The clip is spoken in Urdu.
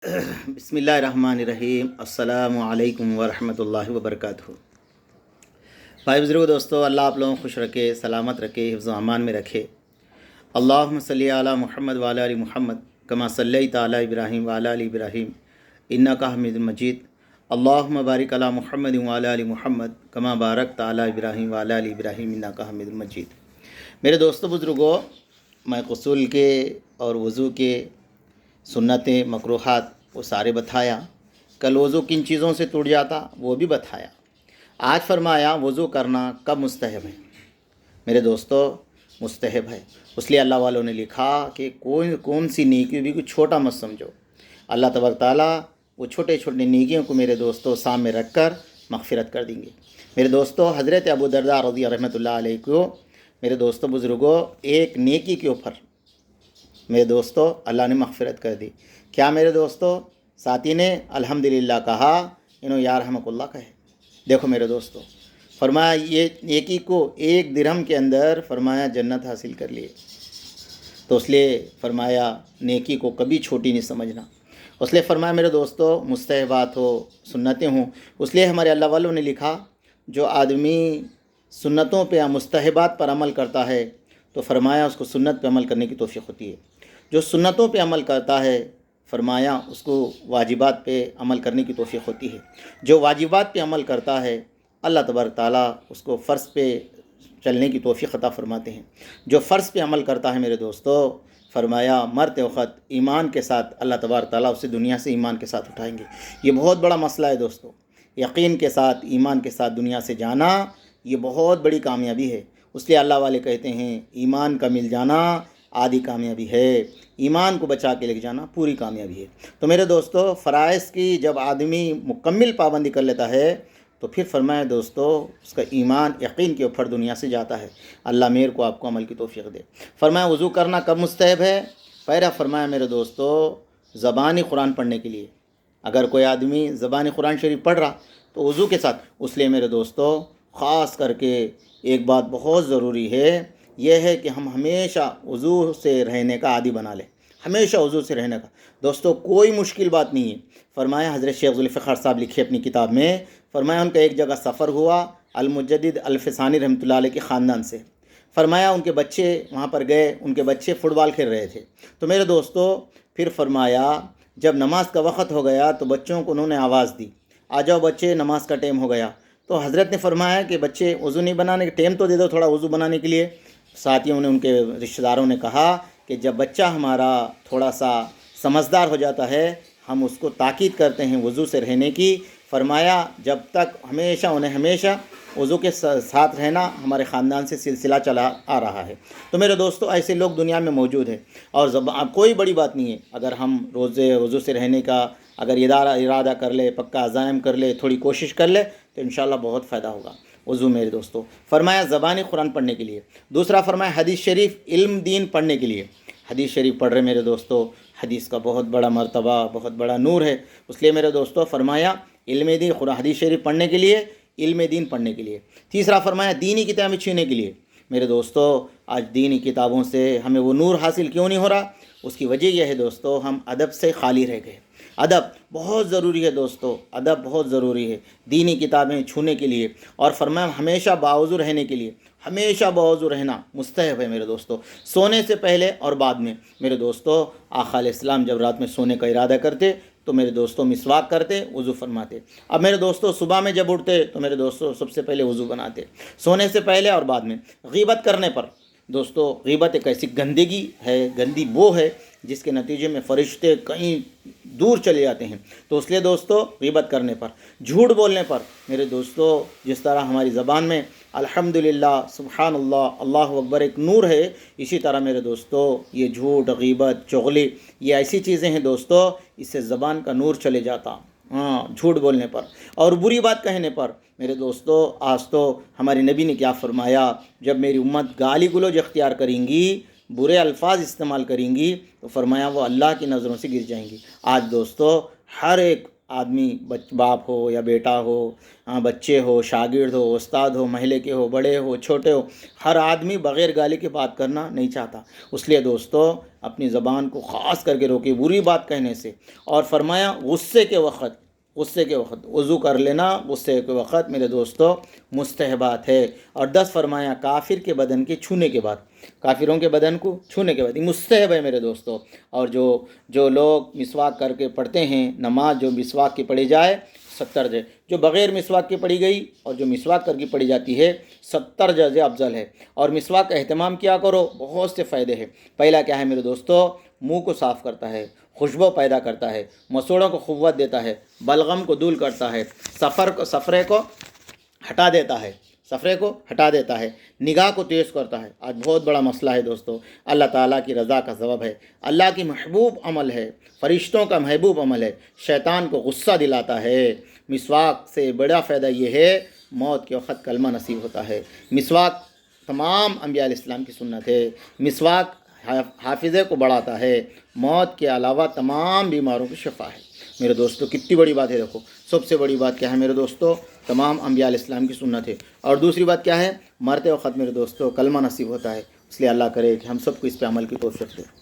بسم اللہ الرحمن الرحیم۔ السلام علیکم ورحمۃ اللہ وبرکاتہ۔ بھائی بزرگ دوستو، اللہ آپ لوگوں کو خوش رکھے، سلامت رکھے، حفظ و امان میں رکھے۔ اللہم صلی علی محمد وعلی آل محمد کما صلیت علی ابراہیم وعلی آل ابراہیم انک حمید مجید۔ اللہم بارک علی محمد وعلی آل محمد کما بارکت علی ابراہیم وعلی آل ابراہیم انک حمید مجید۔ میرے دوستو بزرگوں، میں غسل کے اور وضو کے سنتیں مکروہات وہ سارے بتایا۔ کل وضو کن چیزوں سے ٹوٹ جاتا وہ بھی بتایا۔ آج فرمایا وضو کرنا کب مستحب ہے۔ میرے دوستو، مستحب ہے، اس لیے اللہ والوں نے لکھا کہ کون سی نیکی بھی کوئی چھوٹا مت سمجھو۔ اللہ تبارک تعالیٰ وہ چھوٹے چھوٹے نیکیوں کو میرے دوستو سامنے رکھ کر مغفرت کر دیں گے۔ میرے دوستو، حضرت ابو درداء رضی رحمۃ اللہ علیہ کو میرے دوستو بزرگوں ایک نیکی کے اوپر میرے دوستو اللہ نے مغفرت کر دی۔ کیا میرے دوستو؟ ساتھی نے الحمدللہ کہا، یا رحمک اللہ کہے۔ دیکھو میرے دوستو، فرمایا یہ نیکی کو 1 درہم کے اندر فرمایا جنت حاصل کر لیے۔ تو اس لیے فرمایا نیکی کو کبھی چھوٹی نہیں سمجھنا۔ اس لیے فرمایا میرے دوستو مستحبات ہو، سنتیں ہوں، اس لیے ہمارے اللہ والوں نے لکھا جو آدمی سنتوں پہ یا مستحبات پر عمل کرتا ہے تو فرمایا اس کو سنت پہ عمل کرنے کی توفیق ہوتی ہے۔ جو سنتوں پہ عمل کرتا ہے فرمایا اس کو واجبات پہ عمل کرنے کی توفیق ہوتی ہے۔ جو واجبات پہ عمل کرتا ہے اللہ تبارک تعالیٰ اس کو فرض پہ چلنے کی توفیق عطا فرماتے ہیں۔ جو فرض پہ عمل کرتا ہے میرے دوستو فرمایا مرتے وقت ایمان کے ساتھ اللہ تبارک تعالیٰ اسے دنیا سے ایمان کے ساتھ اٹھائیں گے۔ یہ بہت بڑا مسئلہ ہے دوستو، یقین کے ساتھ ایمان کے ساتھ دنیا سے جانا یہ بہت بڑی کامیابی ہے۔ اس لیے اللہ والے کہتے ہیں ایمان کا مل جانا آدھی کامیابی ہے، ایمان کو بچا کے لے جانا پوری کامیابی ہے۔ تو میرے دوستو فرائض کی جب آدمی مکمل پابندی کر لیتا ہے تو پھر فرمایا دوستو اس کا ایمان یقین کے اوپر دنیا سے جاتا ہے۔ اللہ میرے کو آپ کو عمل کی توفیق دے۔ فرمایا وضو کرنا کب مستحب ہے؟ پہلا فرمایا میرے دوستو زبانی قرآن پڑھنے کے لیے۔ اگر کوئی آدمی زبانی قرآن شریف پڑھ رہا تو وضو کے ساتھ، اس لیے میرے دوستو خاص کر کے ایک بات بہت ضروری ہے، یہ ہے کہ ہم ہمیشہ وضو سے رہنے کا عادی بنا لیں، ہمیشہ وضو سے رہنے کا۔ دوستو کوئی مشکل بات نہیں ہے۔ فرمایا حضرت شیخ ذوالفقار صاحب لکھے اپنی کتاب میں، فرمایا ان کا ایک جگہ سفر ہوا المجدد الفسانی رحمۃ اللہ علیہ کے خاندان سے۔ فرمایا ان کے بچے وہاں پر گئے، ان کے بچے فٹ بال کھیل رہے تھے۔ تو میرے دوستو پھر فرمایا جب نماز کا وقت ہو گیا تو بچوں کو انہوں نے آواز دی، آ جاؤ بچے نماز کا ٹائم ہو گیا۔ تو حضرت نے فرمایا کہ بچے وضو نہیں بنانے کے ٹائم تو دے دو تھوڑا وضو بنانے کے لیے۔ ساتھیوں نے ان کے رشتہ داروں نے کہا کہ جب بچہ ہمارا تھوڑا سا سمجھدار ہو جاتا ہے ہم اس کو تاکید کرتے ہیں وضو سے رہنے کی۔ فرمایا جب تک ہمیشہ انہیں ہمیشہ وضو کے ساتھ رہنا ہمارے خاندان سے سلسلہ چلا آ رہا ہے۔ تو میرے دوستو ایسے لوگ دنیا میں موجود ہیں، اور کوئی بڑی بات نہیں ہے اگر ہم روزے وضو سے رہنے کا اگر ارادہ کر لے، پکا عزائم کر لے، تھوڑی کوشش کر لے تو انشاءاللہ بہت فائدہ ہوگا وضو میرے دوستو۔ فرمایا زبانی قرآن پڑھنے کے لیے۔ دوسرا فرمایا حدیث شریف علم دین پڑھنے کے لیے۔ حدیث شریف پڑھ رہے میرے دوستو، حدیث کا بہت بڑا مرتبہ، بہت بڑا نور ہے، اس لیے میرے دوستو فرمایا علم دین قرآن حدیث شریف پڑھنے کے لیے، علم دین پڑھنے کے لیے۔ تیسرا فرمایا دینی کتابیں چھینے کے لیے۔ میرے دوستو آج دینی کتابوں سے ہمیں وہ نور حاصل کیوں نہیں ہو رہا؟ اس کی وجہ یہ ہے دوستو ہم ادب سے خالی رہ گئے۔ ادب بہت ضروری ہے دوستو، ادب بہت ضروری ہے دینی کتابیں چھونے کے لیے۔ اور فرمایا ہمیشہ باوضو رہنے کے لیے، ہمیشہ باوضو رہنا مستحب ہے میرے دوستو، سونے سے پہلے اور بعد میں۔ میرے دوستو آقا علیہ السلام جب رات میں سونے کا ارادہ کرتے تو میرے دوستو مسواک کرتے، وضو فرماتے۔ اب میرے دوستو صبح میں جب اٹھتے تو میرے دوستو سب سے پہلے وضو بناتے، سونے سے پہلے اور بعد میں۔ غیبت کرنے پر دوستو، غیبت ایک ایسی گندگی ہے، گندی بو ہے جس کے نتیجے میں فرشتے کہیں دور چلے جاتے ہیں۔ تو اس لیے دوستو غیبت کرنے پر، جھوٹ بولنے پر میرے دوستو جس طرح ہماری زبان میں الحمدللہ سبحان اللہ اللہ اکبر ایک نور ہے، اسی طرح میرے دوستو یہ جھوٹ غیبت چغلی یہ ایسی چیزیں ہیں دوستو اس سے زبان کا نور چلے جاتا۔ جھوٹ بولنے پر اور بری بات کہنے پر میرے دوستو آج تو ہمارے نبی نے کیا فرمایا، جب میری امت گالی گلوچ اختیار کریں گی، برے الفاظ استعمال کریں گی تو فرمایا وہ اللہ کی نظروں سے گر جائیں گی۔ آج دوستو ہر ایک آدمی باپ ہو یا بیٹا ہو، بچے ہو، شاگرد ہو، استاد ہو، محلے کے ہو، بڑے ہو، چھوٹے ہو، ہر آدمی بغیر گالی کے بات کرنا نہیں چاہتا۔ اس لیے دوستو اپنی زبان کو خاص کر کے روکے بری بات کہنے سے۔ اور فرمایا غصے کے وقت وضو کر لینا غصے کے وقت میرے دوستو مستحبات ہے۔ اور 10 فرمایا کافر کے بدن کے چھونے کے بعد، کافروں کے بدن کو چھونے کے بعد یہ مستحب ہے میرے دوستو۔ اور جو لوگ مسواک کر کے پڑھتے ہیں نماز، جو مسواک کی پڑھی جائے 70 درجے، جو بغیر مسواک کی پڑھی گئی اور جو مسواک کر کے پڑھی جاتی ہے 70 درجے افضل ہے۔ اور مسواک کا اہتمام کیا کرو، بہت سے فائدے ہیں۔ پہلا کیا ہے میرے دوستو، منہ کو صاف کرتا ہے، خوشبو پیدا کرتا ہے، مسوڑوں کو قوت دیتا ہے، بلغم کو دور کرتا ہے، سفرے کو ہٹا دیتا ہے، نگاہ کو تیز کرتا ہے۔ آج بہت بڑا مسئلہ ہے دوستو، اللہ تعالیٰ کی رضا کا سبب ہے، اللہ کی محبوب عمل ہے، فرشتوں کا محبوب عمل ہے، شیطان کو غصہ دلاتا ہے۔ مسواک سے بڑا فائدہ یہ ہے موت کے وقت کلمہ نصیب ہوتا ہے۔ مسواک تمام انبیاء علیہ السلام کی سنت ہے۔ مسواک حافظے کو بڑھاتا ہے، موت کے علاوہ تمام بیماروں کی شفا ہے۔ میرے دوستو کتنی بڑی بات ہے، دیکھو سب سے بڑی بات کیا ہے میرے دوستو، تمام انبیاء علیہ السلام کی سنت ہے۔ اور دوسری بات کیا ہے، مرتے وقت میرے دوستو کلمہ نصیب ہوتا ہے۔ اس لیے اللہ کرے کہ ہم سب کو اس پہ عمل کی توفیق دے۔